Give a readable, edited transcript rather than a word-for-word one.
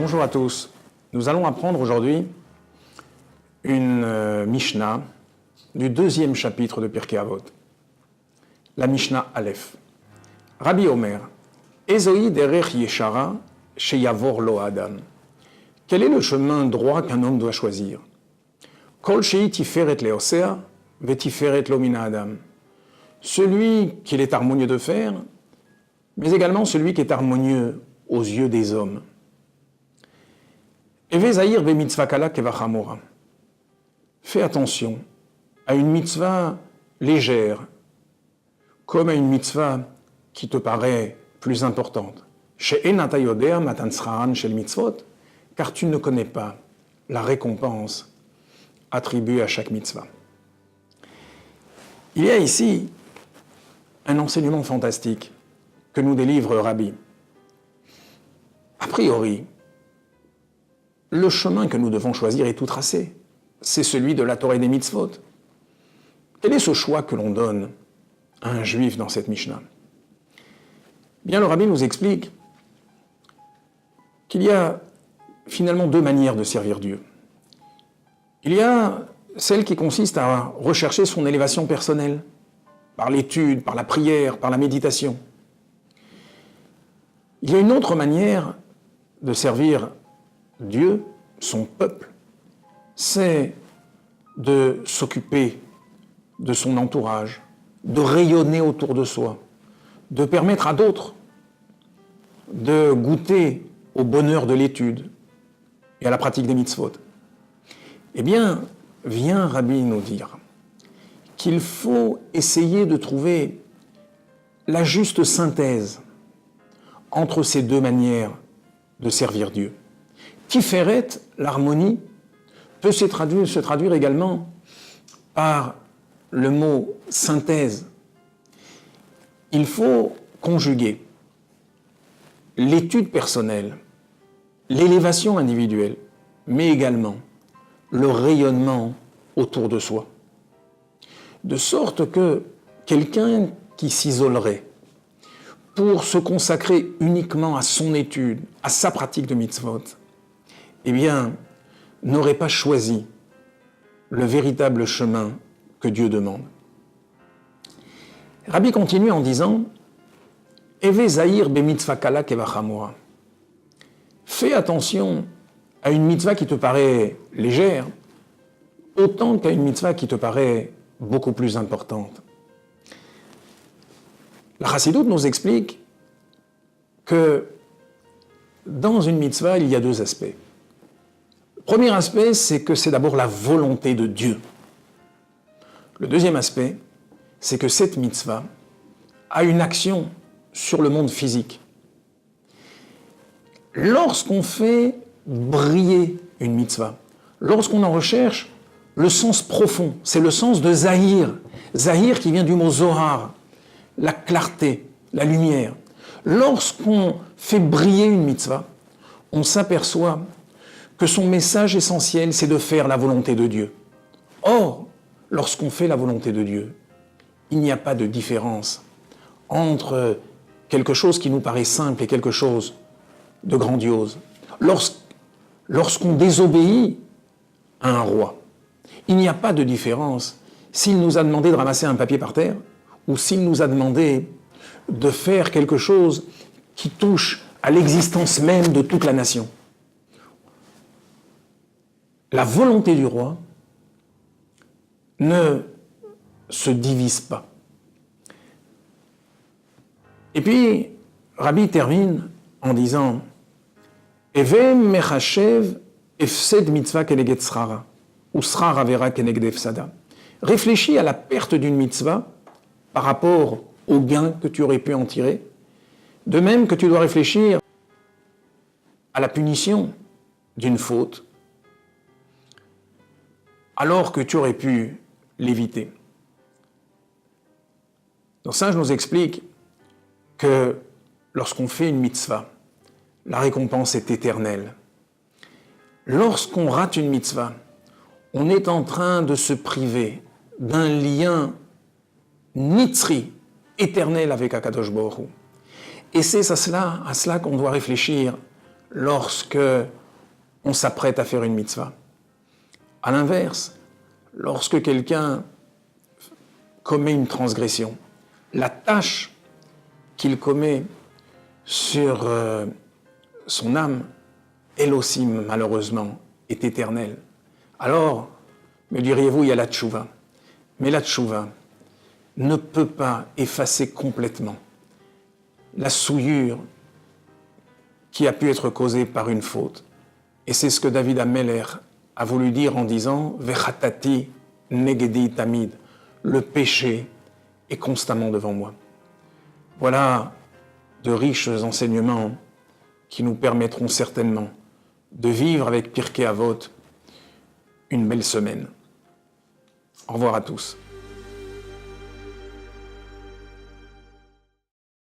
Bonjour à tous. Nous allons apprendre aujourd'hui une Mishnah du deuxième chapitre de Pirkei Avot. La Mishnah Aleph. Rabbi Omer, Ezoi derech yeshara sheyavor lo adam. Quel est le chemin droit qu'un homme doit choisir? Kol shei tiferet leosea vetiferet lo mina adam. Celui qu'il est harmonieux de faire, mais également celui qui est harmonieux aux yeux des hommes. Eve zahir be mitzvah kala kevachamora. Fais attention à une mitzvah légère, comme à une mitzvah qui te paraît plus importante. She'en ata yodea matan tzra'an shel mitzvot, car tu ne connais pas la récompense attribuée à chaque mitzvah. Il y a ici un enseignement fantastique que nous délivre Rabbi. A priori, le chemin que nous devons choisir est tout tracé. C'est celui de la Torah et des mitzvot. Quel est ce choix que l'on donne à un juif dans cette Mishnah? Bien, le Rabbi nous explique qu'il y a finalement deux manières de servir Dieu. Il y a celle qui consiste à rechercher son élévation personnelle, par l'étude, par la prière, par la méditation. Il y a une autre manière de servir Dieu, son peuple, c'est de s'occuper de son entourage, de rayonner autour de soi, de permettre à d'autres de goûter au bonheur de l'étude et à la pratique des mitzvot. Eh bien, vient Rabbi nous dire qu'il faut essayer de trouver la juste synthèse entre ces deux manières de servir Dieu. Tiferet, l'harmonie, peut se traduire également par le mot synthèse. Il faut conjuguer l'étude personnelle, l'élévation individuelle, mais également le rayonnement autour de soi. De sorte que quelqu'un qui s'isolerait pour se consacrer uniquement à son étude, à sa pratique de mitzvot, eh bien, n'aurait pas choisi le véritable chemin que Dieu demande. Rabbi continue en disant « Eve zahir be mitzvah kala kevachamora » Fais attention à une mitzvah qui te paraît légère, autant qu'à une mitzvah qui te paraît beaucoup plus importante. La Chassidoute nous explique que dans une mitzvah, il y a deux aspects. Le premier aspect, c'est que c'est d'abord la volonté de Dieu. Le deuxième aspect, c'est que cette mitzvah a une action sur le monde physique. Lorsqu'on fait briller une mitzvah, lorsqu'on en recherche le sens profond, c'est le sens de Zahir. Zahir qui vient du mot Zohar, la clarté, la lumière. Lorsqu'on fait briller une mitzvah, on s'aperçoit que son message essentiel, c'est de faire la volonté de Dieu. Or, lorsqu'on fait la volonté de Dieu, il n'y a pas de différence entre quelque chose qui nous paraît simple et quelque chose de grandiose. Lorsqu'on désobéit à un roi, il n'y a pas de différence s'il nous a demandé de ramasser un papier par terre ou s'il nous a demandé de faire quelque chose qui touche à l'existence même de toute la nation. La volonté du roi ne se divise pas. Et puis, Rabbi termine en disant Eve mechashev efsed mitzvah keneged srara ou srara vera keneged efsada. Réfléchis à la perte d'une mitzvah par rapport au gain que tu aurais pu en tirer, de même que tu dois réfléchir à la punition d'une faute alors que tu aurais pu l'éviter. Donc ça, je nous explique que lorsqu'on fait une mitzvah, la récompense est éternelle. Lorsqu'on rate une mitzvah, on est en train de se priver d'un lien nitzri, éternel avec Akadosh Baruch Hu. Et c'est à cela qu'on doit réfléchir lorsque on s'apprête à faire une mitzvah. À l'inverse, lorsque quelqu'un commet une transgression, la tâche qu'il commet sur son âme, elle aussi, malheureusement, est éternelle. Alors, me diriez-vous, il y a la tchouva. Mais la tchouva ne peut pas effacer complètement la souillure qui a pu être causée par une faute. Et c'est ce que David Ameller a voulu dire en disant « Vechatati negedi tamid » le péché est constamment devant moi. Voilà de riches enseignements qui nous permettront certainement de vivre avec Pirkei Avot une belle semaine. Au revoir à tous.